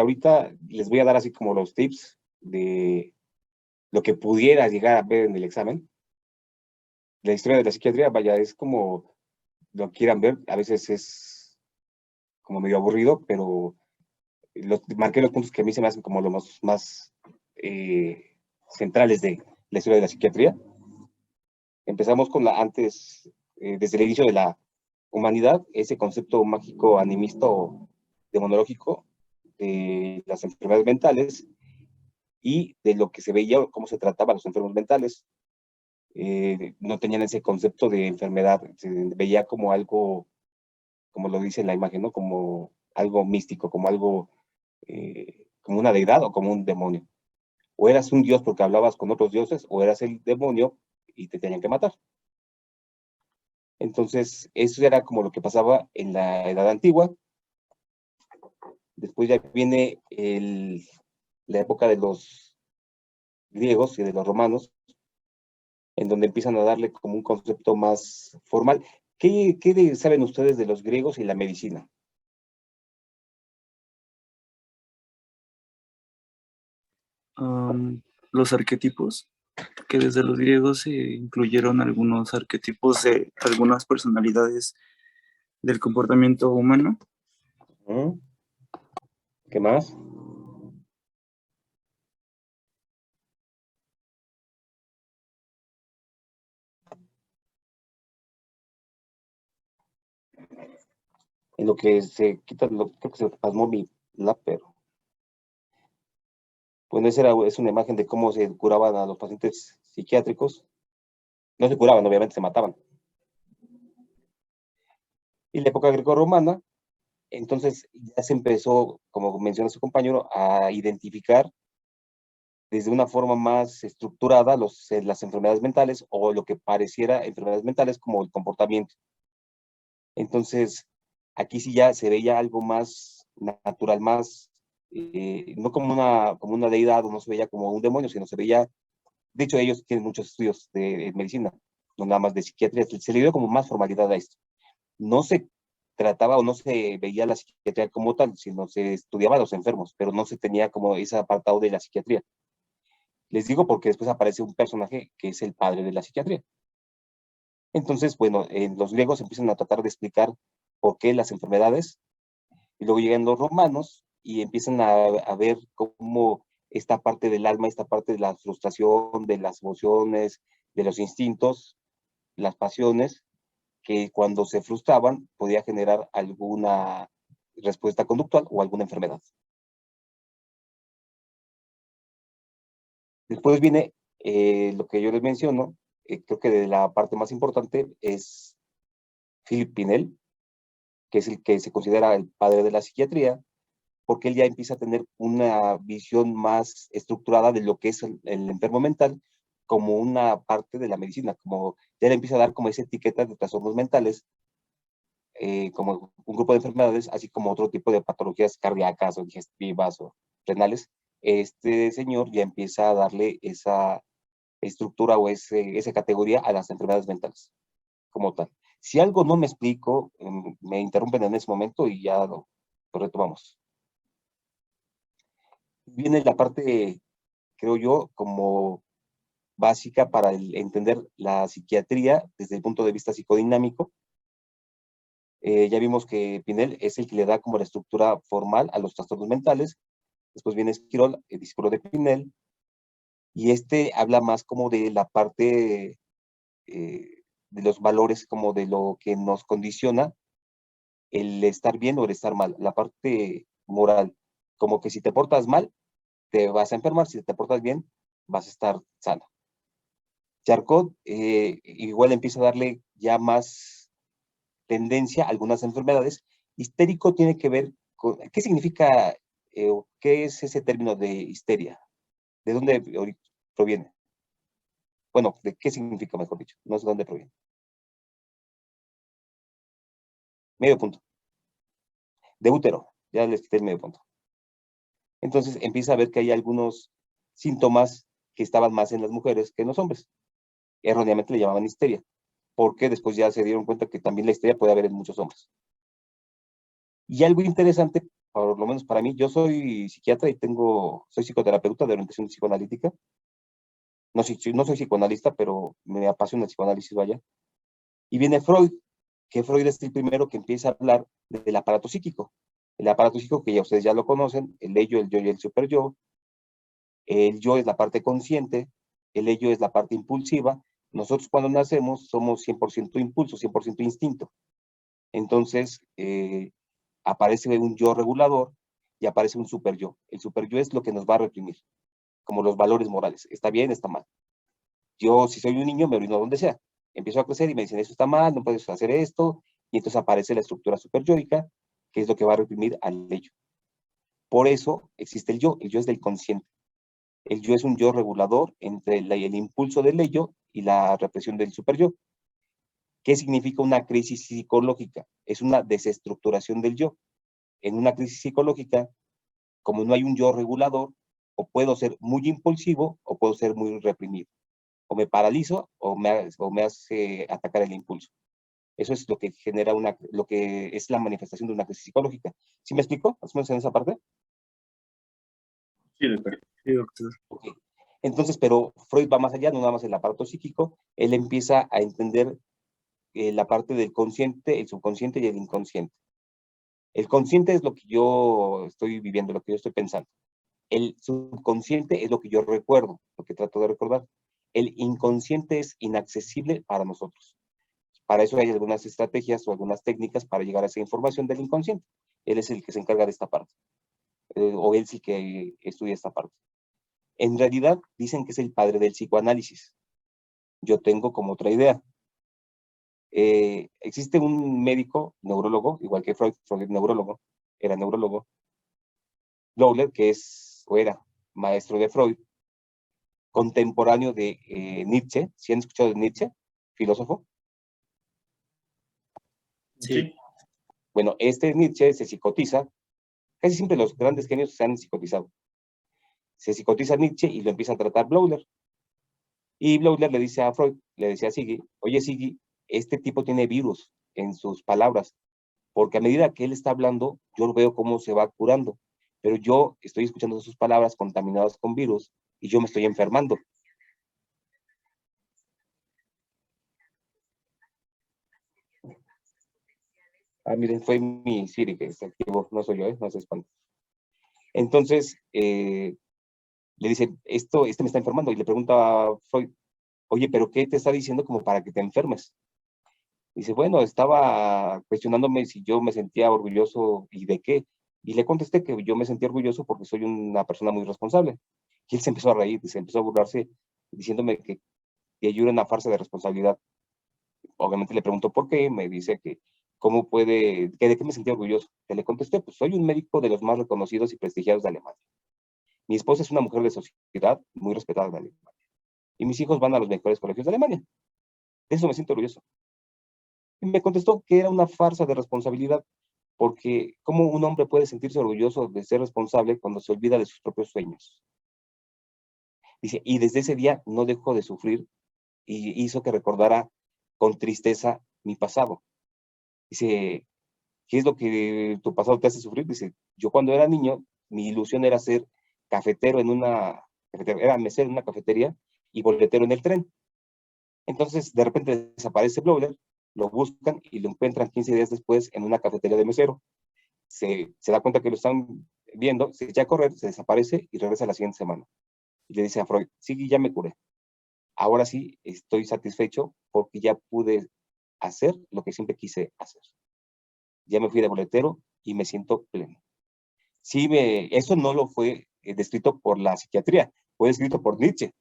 ahorita les voy a dar así como los tips de lo que pudiera llegar a ver en el examen. La historia de la psiquiatría, vaya, es como lo quieran ver, a veces es como medio aburrido, pero marqué los puntos que a mí se me hacen como los más centrales de la historia de la psiquiatría. Empezamos con desde el inicio de la humanidad, ese concepto mágico animista o demonológico de las enfermedades mentales y de lo que se veía, cómo se trataba a los enfermos mentales. No tenían ese concepto de enfermedad, se veía como algo, como lo dice la imagen, ¿no? Como algo místico, como algo, como una deidad o como un demonio. O eras un dios porque hablabas con otros dioses, o eras el demonio y te tenían que matar. Entonces, eso era como lo que pasaba en la Edad Antigua. Después ya viene la época de los griegos y de los romanos, en donde empiezan a darle como un concepto más formal. ¿Qué saben ustedes de los griegos y la medicina? Los arquetipos, que desde los griegos se incluyeron algunos arquetipos de algunas personalidades del comportamiento humano. ¿Qué más? En lo que se quita, creo que se pasmó mi lápiz. Bueno, es una imagen de cómo se curaban a los pacientes psiquiátricos. No se curaban, obviamente se mataban. Y la época greco-romana, entonces ya se empezó, como menciona su compañero, a identificar desde una forma más estructurada las enfermedades mentales o lo que pareciera enfermedades mentales como el comportamiento. Entonces, aquí sí ya se veía algo más natural, más, no como una deidad o no se veía como un demonio, sino se veía, de hecho ellos tienen muchos estudios de medicina, no nada más de psiquiatría, se le dio como más formalidad a esto. No se trataba o no se veía la psiquiatría como tal, sino se estudiaba a los enfermos, pero no se tenía como ese apartado de la psiquiatría. Les digo porque después aparece un personaje que es el padre de la psiquiatría. Entonces, bueno, los griegos empiezan a tratar de explicar por qué las enfermedades, y luego llegan los romanos y empiezan a ver cómo esta parte del alma, esta parte de la frustración, de las emociones, de los instintos, las pasiones, que cuando se frustraban podía generar alguna respuesta conductual o alguna enfermedad. Después viene lo que yo les menciono, creo que de la parte más importante es Philip Pinel, que es el que se considera el padre de la psiquiatría, porque él ya empieza a tener una visión más estructurada de lo que es el enfermo mental como una parte de la medicina, como ya le empieza a dar como esa etiqueta de trastornos mentales, como un grupo de enfermedades, así como otro tipo de patologías cardíacas o digestivas o renales. Este señor ya empieza a darle esa estructura o esa categoría a las enfermedades mentales como tal. Si algo no me explico, me interrumpen en ese momento y ya lo retomamos. Viene la parte, creo yo, como básica para entender la psiquiatría desde el punto de vista psicodinámico. Ya vimos que Pinel es el que le da como la estructura formal a los trastornos mentales. Después viene Esquirol, el discípulo de Pinel, y este habla más como de la parte de los valores, como de lo que nos condiciona el estar bien o el estar mal, la parte moral, como que si te portas mal, te vas a enfermar, si te portas bien, vas a estar sano. Charcot igual empieza a darle ya más tendencia a algunas enfermedades. Histérico tiene que ver con, ¿qué significa, qué es ese término de histeria? ¿De dónde proviene? Bueno, ¿de qué significa, mejor dicho? No sé dónde proviene. Medio punto. De útero, ya les quité el medio punto. Entonces empieza a ver que hay algunos síntomas que estaban más en las mujeres que en los hombres. Erróneamente le llamaban histeria, porque después ya se dieron cuenta que también la histeria puede haber en muchos hombres. Y algo interesante por lo menos para mí, yo soy psiquiatra y soy psicoterapeuta de orientación psicoanalítica. No soy psicoanalista, pero me apasiona el psicoanálisis, vaya. Y viene Freud, que Freud es el primero que empieza a hablar del aparato psíquico. El aparato psíquico que ya ustedes ya lo conocen, el ello, el yo y el superyo. El yo es la parte consciente, el ello es la parte impulsiva. Nosotros cuando nacemos somos 100% impulso, 100% instinto. Entonces, aparece un yo regulador y aparece un superyo. El superyo es lo que nos va a reprimir, como los valores morales. Está bien, está mal. Yo, si soy un niño, me orino donde sea. Empiezo a crecer y me dicen, eso está mal, no puedes hacer esto. Y entonces aparece la estructura superyóica, que es lo que va a reprimir al ello. Por eso existe el yo. El yo es del consciente. El yo es un yo regulador entre el impulso del ello y la represión del superyo. ¿Qué significa una crisis psicológica? Es una desestructuración del yo. En una crisis psicológica, como no hay un yo regulador, o puedo ser muy impulsivo o puedo ser muy reprimido. O me paralizo o me hace atacar el impulso. Eso es lo que genera lo que es la manifestación de una crisis psicológica. ¿Sí me explico? ¿Más o menos en esa parte? Sí, doctor. Sí, doctor. Okay. Entonces, pero Freud va más allá, no nada más el aparato psíquico, él empieza a entender la parte del consciente, el subconsciente y el inconsciente. El consciente es lo que yo estoy viviendo, lo que yo estoy pensando. El subconsciente es lo que yo recuerdo, lo que trato de recordar. El inconsciente es inaccesible para nosotros. Para eso hay algunas estrategias o algunas técnicas para llegar a esa información del inconsciente. Él es el que se encarga de esta parte, o él sí que estudia esta parte. En realidad dicen que es el padre del psicoanálisis. Yo tengo como otra idea. Existe un médico neurólogo, igual que Freud neurólogo, era neurólogo, Bleuler, que es o era maestro de Freud, contemporáneo de Nietzsche. ¿Sí han escuchado de Nietzsche, filósofo? Sí. Bueno, este Nietzsche se psicotiza. Casi siempre los grandes genios se han psicotizado. Se psicotiza a Nietzsche y lo empieza a tratar Bleuler. Y Bleuler le dice a Freud, le decía a Siggy, oye Siggy, este tipo tiene virus en sus palabras, porque a medida que él está hablando, yo veo cómo se va curando, pero yo estoy escuchando sus palabras contaminadas con virus y yo me estoy enfermando. Ah, miren, fue mi Siri que se activó, no soy yo, no se espanten. Entonces, le dice, este me está enfermando, y le pregunta a Freud, oye, ¿pero qué te está diciendo como para que te enfermes? Dice, bueno, estaba cuestionándome si yo me sentía orgulloso y de qué. Y le contesté que yo me sentía orgulloso porque soy una persona muy responsable. Y él se empezó a reír, se empezó a burlarse, diciéndome que yo era una farsa de responsabilidad. Obviamente le preguntó por qué, me dice que cómo puede, que de qué me sentía orgulloso. Que le contesté, pues soy un médico de los más reconocidos y prestigiados de Alemania. Mi esposa es una mujer de sociedad muy respetada de Alemania. Y mis hijos van a los mejores colegios de Alemania. De eso me siento orgulloso. Y me contestó que era una farsa de responsabilidad, porque ¿cómo un hombre puede sentirse orgulloso de ser responsable cuando se olvida de sus propios sueños? Dice, y desde ese día no dejó de sufrir y hizo que recordara con tristeza mi pasado. Dice, ¿qué es lo que tu pasado te hace sufrir? Dice, yo cuando era niño, mi ilusión era ser cafetero en una cafetería, era mesero en una cafetería y boletero en el tren. Entonces, de repente desaparece Blowler, lo buscan y lo encuentran 15 días después en una cafetería de mesero. Se da cuenta que lo están viendo, se echa a correr, se desaparece y regresa la siguiente semana. Y le dice a Freud, sí, ya me curé. Ahora sí estoy satisfecho porque ya pude hacer lo que siempre quise hacer. Ya me fui de boletero y me siento pleno. Sí, eso no lo fue descrito por la psiquiatría, fue descrito por Nietzsche.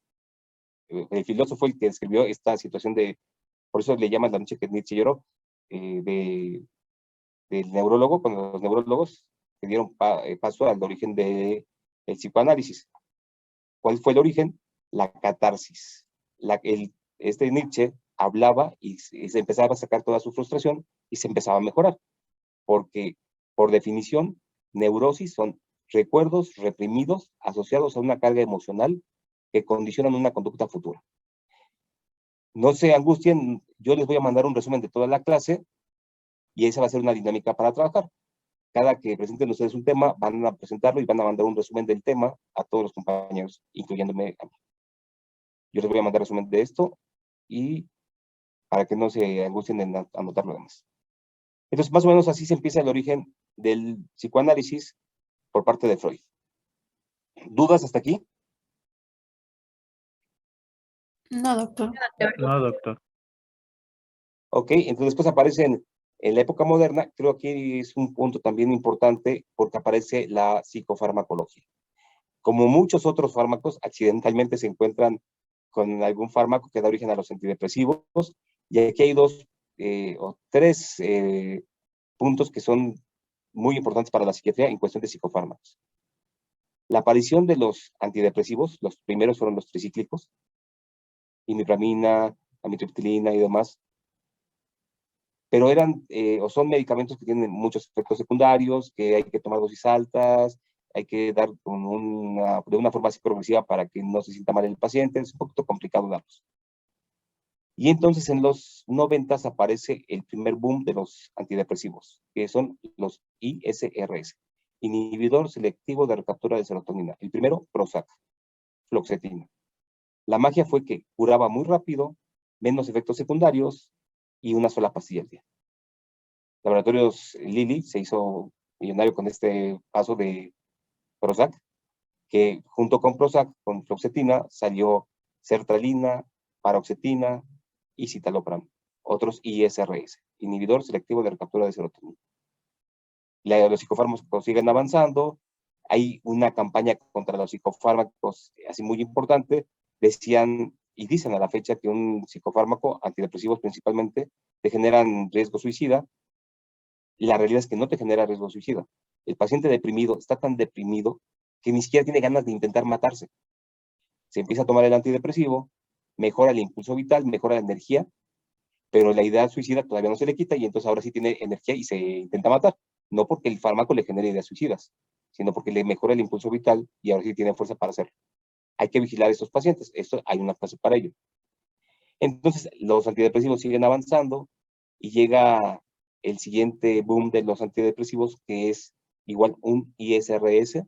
El filósofo fue el que describió esta situación por eso le llaman la noche que Nietzsche lloró, del neurólogo, cuando los neurólogos le dieron paso al origen del psicoanálisis. ¿Cuál fue el origen? La catarsis. Este Nietzsche hablaba y se empezaba a sacar toda su frustración y se empezaba a mejorar, porque por definición, neurosis son recuerdos reprimidos asociados a una carga emocional que condicionan una conducta futura. No se angustien, yo les voy a mandar un resumen de toda la clase y esa va a ser una dinámica para trabajar. cada que presenten ustedes un tema, van a presentarlo y van a mandar un resumen del tema a todos los compañeros, incluyéndome a mí. Yo les voy a mandar resumen de esto y para que no se angustien en anotar lo demás. Entonces, más o menos así se empieza el origen del psicoanálisis por parte de Freud. ¿Dudas hasta aquí? No, doctor. No, doctor. Ok, entonces después aparece en la época moderna, creo que es un punto también importante porque aparece la psicofarmacología. Como muchos otros fármacos, accidentalmente se encuentran con algún fármaco que da origen a los antidepresivos, y aquí hay dos o tres puntos que son muy importantes para la psiquiatría en cuestión de psicofármacos. La aparición de los antidepresivos, los primeros fueron los tricíclicos, imipramina, amitriptilina y demás, pero eran o son medicamentos que tienen muchos efectos secundarios, que hay que tomar dosis altas, hay que dar de una forma así progresiva para que no se sienta mal el paciente, es un poquito complicado darlos. Y entonces en los 90 aparece el primer boom de los antidepresivos, que son los ISRS, inhibidor selectivo de recaptura de serotonina. El primero, Prozac, fluoxetina. La magia fue que curaba muy rápido, menos efectos secundarios y una sola pastilla al día. Laboratorios Lilly se hizo millonario con este paso de Prozac, que junto con Prozac, con fluoxetina, salió sertralina, paroxetina y citalopram, otros ISRS, inhibidor selectivo de recaptura de serotonina. Los psicofármacos siguen avanzando, hay una campaña contra los psicofármacos así muy importante, decían y dicen a la fecha que un psicofármaco, antidepresivos principalmente, te generan riesgo suicida. La realidad es que no te genera riesgo suicida. El paciente deprimido está tan deprimido que ni siquiera tiene ganas de intentar matarse. Se empieza a tomar el antidepresivo, mejora el impulso vital, mejora la energía, pero la idea suicida todavía no se le quita y entonces ahora sí tiene energía y se intenta matar. No porque el fármaco le genere ideas suicidas, sino porque le mejora el impulso vital y ahora sí tiene fuerza para hacerlo. Hay que vigilar a estos pacientes. Esto hay una fase para ello. Entonces, los antidepresivos siguen avanzando y llega el siguiente boom de los antidepresivos, que es igual un ISRS,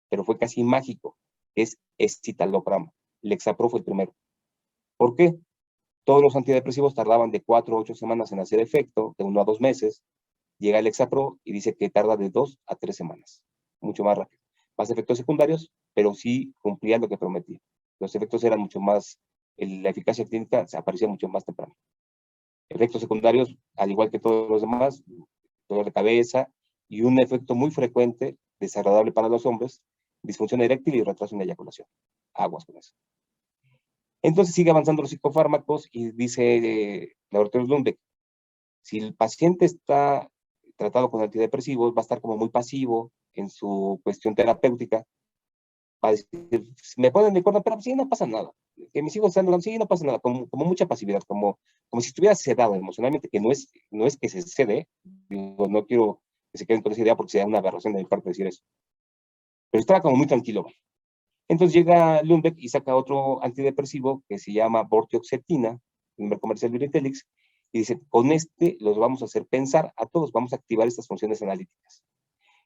pero fue casi mágico, es escitalopram. Lexapro fue el primero. ¿Por qué? Todos los antidepresivos tardaban de 4 a 8 semanas en hacer efecto, de 1 a 2 meses. Llega el Lexapro y dice que tarda de 2 a 3 semanas, mucho más rápido. Más efectos secundarios, pero sí cumplía lo que prometía. Los efectos eran mucho más, la eficacia clínica se aparecía mucho más temprano. Efectos secundarios, al igual que todos los demás, dolor de cabeza y un efecto muy frecuente, desagradable para los hombres, disfunción eréctil y retraso en la eyaculación. Aguas con eso. Entonces sigue avanzando los psicofármacos y dice Laboratorios Lundbeck, si el paciente está tratado con antidepresivos, va a estar como muy pasivo en su cuestión terapéutica, va a decir, me ponen mi cuerda, pero sí, no pasa nada. Que mis hijos están hablando, sí, no pasa nada, como mucha pasividad, como si estuviera sedado emocionalmente, que no es que se cede, digo, no quiero que se queden con esa idea porque sería una aberración de mi parte decir eso. Pero estaba como muy tranquilo. Entonces llega Lundbeck y saca otro antidepresivo que se llama Vortioxetina, el nombre comercial Britelix, y dice, con este los vamos a hacer pensar a todos, vamos a activar estas funciones analíticas.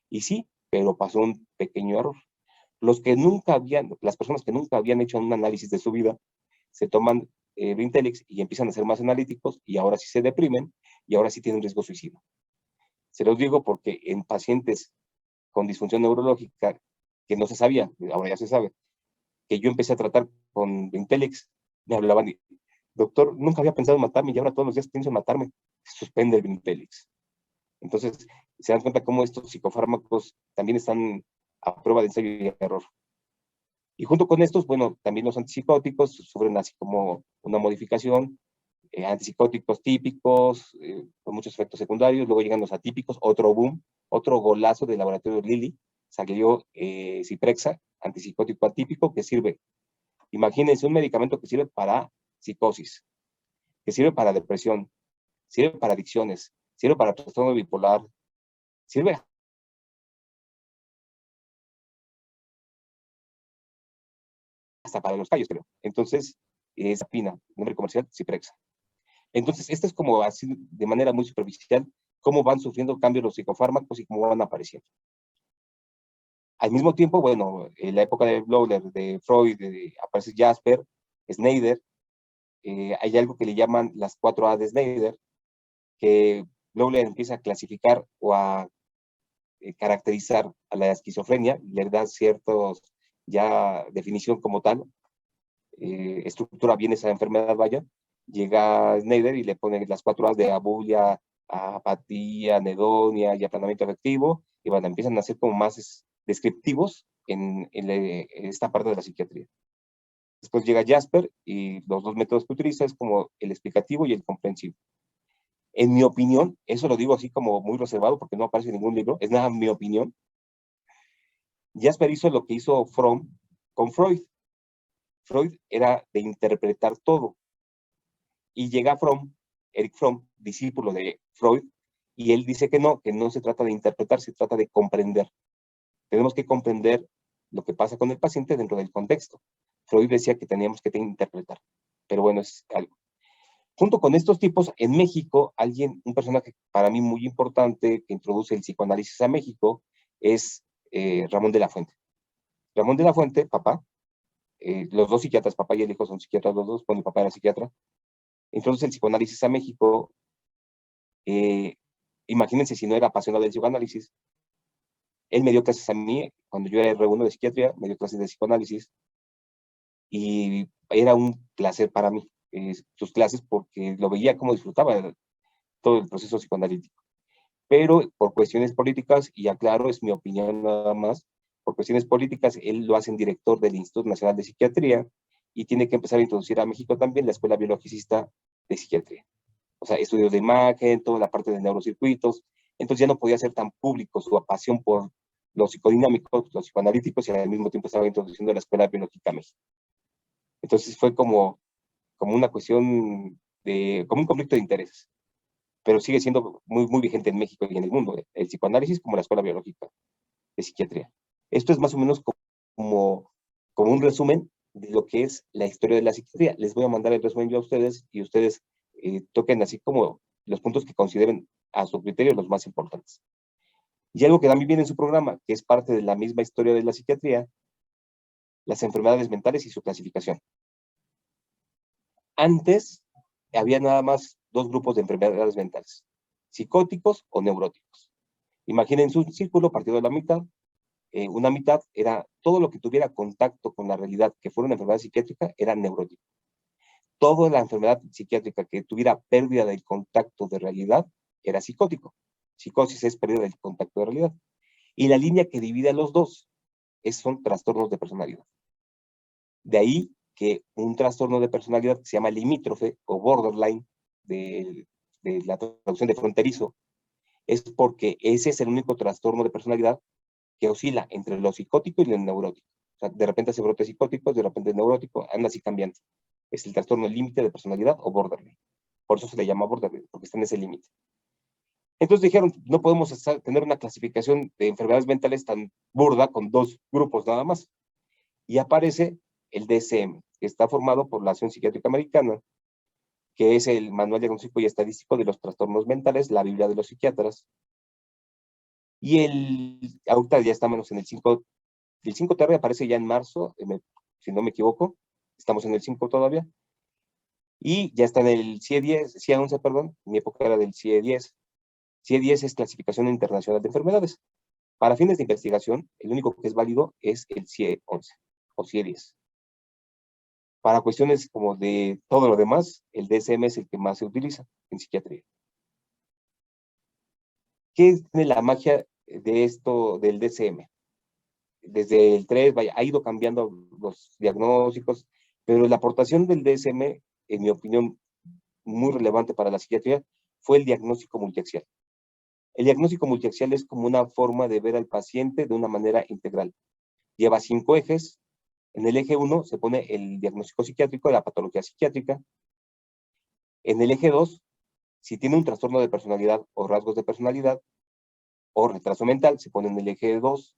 Y sí, pero pasó un pequeño error. Las personas que nunca habían hecho un análisis de su vida, se toman Britelix y empiezan a ser más analíticos y ahora sí se deprimen y ahora sí tienen riesgo suicida. Se los digo porque en pacientes con disfunción neurológica que no se sabía, ahora ya se sabe, que yo empecé a tratar con Britelix, me hablaban y, doctor, nunca había pensado en matarme y ahora todos los días pienso en matarme. Suspende el Britelix. Entonces, se dan cuenta cómo estos psicofármacos también están a prueba de ensayo y error. Y junto con estos, bueno, también los antipsicóticos sufren así como una modificación, antipsicóticos típicos, con muchos efectos secundarios, luego llegan los atípicos, otro boom, otro golazo del laboratorio Lilly, salió Ciprexa, antipsicótico atípico, que sirve, imagínense un medicamento que sirve para psicosis, que sirve para depresión, sirve para adicciones, sirve para trastorno bipolar, sirve hasta para los callos, creo. Entonces, es Pina, nombre comercial, Ciprexa. Entonces, esto es como así, de manera muy superficial, cómo van sufriendo cambios los psicofármacos y cómo van apareciendo. Al mismo tiempo, bueno, en la época de Bleuler, de Freud, aparece Jasper, Snyder, hay algo que le llaman las 4A de Snyder, que Bleuler empieza a clasificar o a caracterizar a la esquizofrenia, le da ciertos, ya definición como tal, estructura bien esa enfermedad, vaya, llega Snyder y le pone las 4As de abulia, apatía, anedonia y aplanamiento afectivo, y bueno, empiezan a ser como más descriptivos en esta parte de la psiquiatría. Después llega Jasper y los dos métodos que utiliza es como el explicativo y el comprensivo. En mi opinión, eso lo digo así como muy reservado porque no aparece en ningún libro, es nada mi opinión. Jasper hizo lo que hizo Fromm con Freud. Freud era de interpretar todo. Y llega Fromm, Eric Fromm, discípulo de Freud, y él dice que no se trata de interpretar, se trata de comprender. Tenemos que comprender lo que pasa con el paciente dentro del contexto. Freud decía que teníamos que interpretar, pero bueno, es algo. Junto con estos tipos, en México, un personaje para mí muy importante que introduce el psicoanálisis a México es Ramón de la Fuente. Ramón de la Fuente, papá, los dos psiquiatras, papá y el hijo son psiquiatras los dos, bueno, el papá era psiquiatra, introduce el psicoanálisis a México. Imagínense si no era apasionado del psicoanálisis. Él me dio clases a mí, cuando yo era R1 de psiquiatría, me dio clases de psicoanálisis, y era un placer para mí sus clases porque lo veía como disfrutaba todo el proceso psicoanalítico. Pero por cuestiones políticas, y aclaro, es mi opinión nada más, por cuestiones políticas, él lo hace en director del Instituto Nacional de Psiquiatría y tiene que empezar a introducir a México también la Escuela Biologicista de Psiquiatría. O sea, estudios de imagen, toda la parte de neurocircuitos. Entonces ya no podía ser tan público su pasión por los psicodinámicos, los psicoanalíticos, y al mismo tiempo estaba introduciendo la Escuela Biológica a México. Entonces fue como una cuestión como un conflicto de intereses, pero sigue siendo muy vigente en México y en el mundo, el psicoanálisis como la Escuela Biológica de Psiquiatría. Esto es más o menos como un resumen de lo que es la historia de la psiquiatría. Les voy a mandar el resumen yo a ustedes y ustedes toquen así como los puntos que consideren a su criterio los más importantes. Y algo que también viene en su programa, que es parte de la misma historia de la psiquiatría, las enfermedades mentales y su clasificación. Antes había nada más dos grupos de enfermedades mentales, psicóticos o neuróticos. Imagínense un círculo partido de la mitad. Una mitad era todo lo que tuviera contacto con la realidad, que fuera una enfermedad psiquiátrica, era neurótico. Toda la enfermedad psiquiátrica que tuviera pérdida del contacto de realidad era psicótico. Psicosis es pérdida del contacto de realidad. Y la línea que divide a los dos son trastornos de personalidad. De ahí que un trastorno de personalidad que se llama limítrofe o borderline, de la traducción de fronterizo, es porque ese es el único trastorno de personalidad que oscila entre lo psicótico y lo neurótico. O sea, de repente se brote psicótico, de repente neurótico, anda así cambiando. Es el trastorno límite de personalidad o borderline. Por eso se le llama borderline, porque está en ese límite. Entonces dijeron, no podemos tener una clasificación de enfermedades mentales tan burda con dos grupos nada más. Y aparece el DSM, que está formado por la Asociación Psiquiátrica Americana, que es el Manual Diagnóstico y Estadístico de los Trastornos Mentales, la Biblia de los Psiquiatras. Y ahorita ya estamos en el 5, el 5TR aparece ya en marzo, si no me equivoco, estamos en el 5 todavía, y ya está en el CIE-10, CIE-11, perdón, mi época era del CIE-10. CIE-10 es Clasificación Internacional de Enfermedades. Para fines de investigación, el único que es válido es el CIE-11 o CIE-10. Para cuestiones como de todo lo demás, el DSM es el que más se utiliza en psiquiatría. ¿Qué tiene la magia de esto del DSM? Desde el 3, vaya, ha ido cambiando los diagnósticos, pero la aportación del DSM, en mi opinión, muy relevante para la psiquiatría, fue el diagnóstico multiaxial. El diagnóstico multiaxial es como una forma de ver al paciente de una manera integral. Lleva 5 ejes. En el eje 1 se pone el diagnóstico psiquiátrico, la patología psiquiátrica. En el eje 2, si tiene un trastorno de personalidad o rasgos de personalidad o retraso mental, se pone en el eje 2.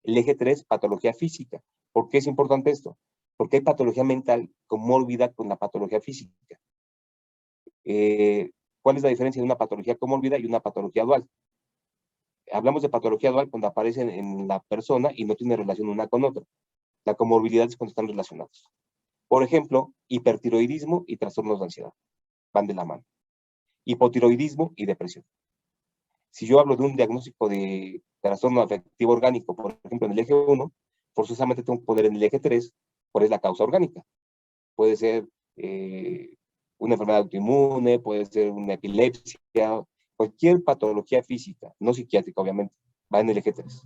El eje 3, patología física. ¿Por qué es importante esto? Porque hay patología mental comórbida con la patología física. ¿Cuál ¿Cuál es la diferencia de una patología comórbida y una patología dual? Hablamos de patología dual cuando aparecen en la persona y no tiene relación una con otra. La comorbilidad es cuando están relacionados. Por ejemplo, hipertiroidismo y trastornos de ansiedad van de la mano. Hipotiroidismo y depresión. Si yo hablo de un diagnóstico de trastorno afectivo orgánico, por ejemplo, en el eje 1, forzosamente tengo que poner en el eje 3 cuál es la causa orgánica. Puede ser una enfermedad autoinmune, puede ser una epilepsia, cualquier patología física, no psiquiátrica, obviamente, va en el eje 3.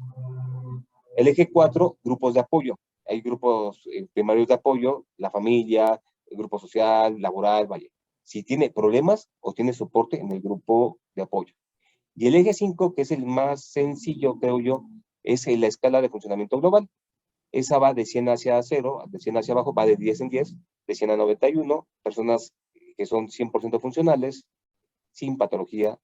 El eje 4, grupos de apoyo. Hay grupos primarios de apoyo, la familia, el grupo social, laboral, vaya. Si tiene problemas o tiene soporte en el grupo de apoyo. Y el eje 5, que es el más sencillo, creo yo, es la escala de funcionamiento global. Esa va de 100 hacia 0, de 100 hacia abajo, va de 10 en 10, de 100 a 91, personas que son 100% funcionales, sin patología,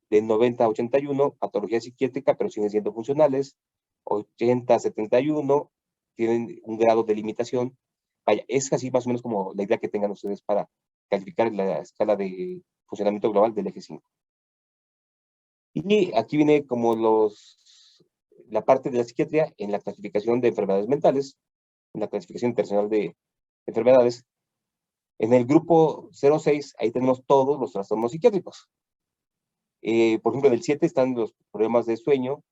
de 90 a 81, patología psiquiátrica, pero siguen siendo funcionales, 80 a 71, tienen un grado de limitación. Vaya, es así más o menos como la idea que tengan ustedes para calificar la escala de funcionamiento global del eje 5. Y aquí viene como la parte de la psiquiatría en la clasificación de enfermedades mentales, en la clasificación internacional de enfermedades. En el grupo 06, ahí tenemos todos los trastornos psiquiátricos. Por ejemplo, en el 7 están los problemas de sueño,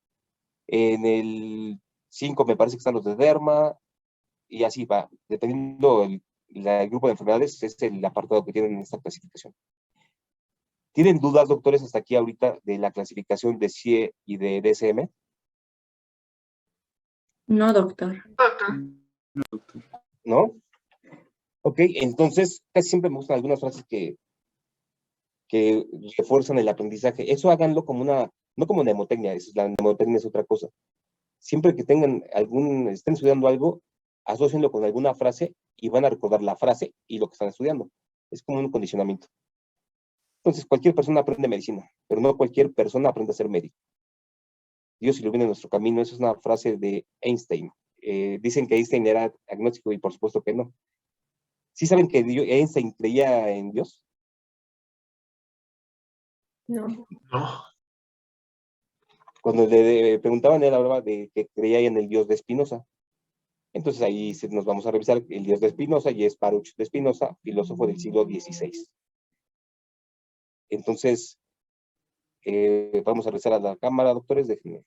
en el 5 me parece que están los de derma, y así va, dependiendo el grupo de enfermedades, es el apartado que tienen en esta clasificación. ¿Tienen dudas, doctores, hasta aquí ahorita de la clasificación de CIE y de DSM? No, doctor. ¿No? Ok, entonces casi siempre me gustan algunas frases que refuerzan el aprendizaje. Eso háganlo como no como mnemotecnia, la mnemotecnia es otra cosa. Siempre que estén estudiando algo, asócienlo con alguna frase y van a recordar la frase y lo que están estudiando. Es como un condicionamiento. Entonces, cualquier persona aprende medicina, pero no cualquier persona aprende a ser médico. Dios ilumina nuestro camino, esa es una frase de Einstein. Dicen que Einstein era agnóstico y por supuesto que no. ¿Sí saben que Einstein creía en Dios? No. No. Cuando le preguntaban, él hablaba de que creía en el Dios de Spinoza. Entonces ahí nos vamos a revisar el Dios de Spinoza, y es Baruch de Spinoza, filósofo del siglo XVI. Entonces, vamos a regresar a la cámara, doctores, déjenme